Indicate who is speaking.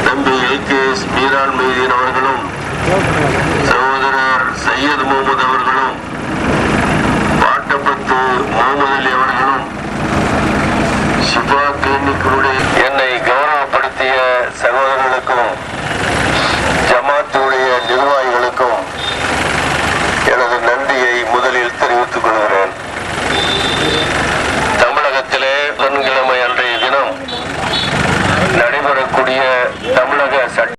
Speaker 1: தம்பி LKS மீரான் மைதீன் அவர்களும் சகோதரர் சையத் முகமது அவர்களும் பாட்டப்பத்து முகமது அலி அவர்களும் ஷிஃபா கிளினிக்குடைய என்னை கௌரவப்படுத்திய சகோதரர்களுக்கும் ஜமாத்துடைய நிர்வாகிகளுக்கும் எனது நன்றியை முதலில் தெரிவித்துக் கொள்கிறேன். தமிழகத்திலே புதன்கிழமை அன்றைய தினம் நடைபெறக்கூடிய தமிழக சட்ட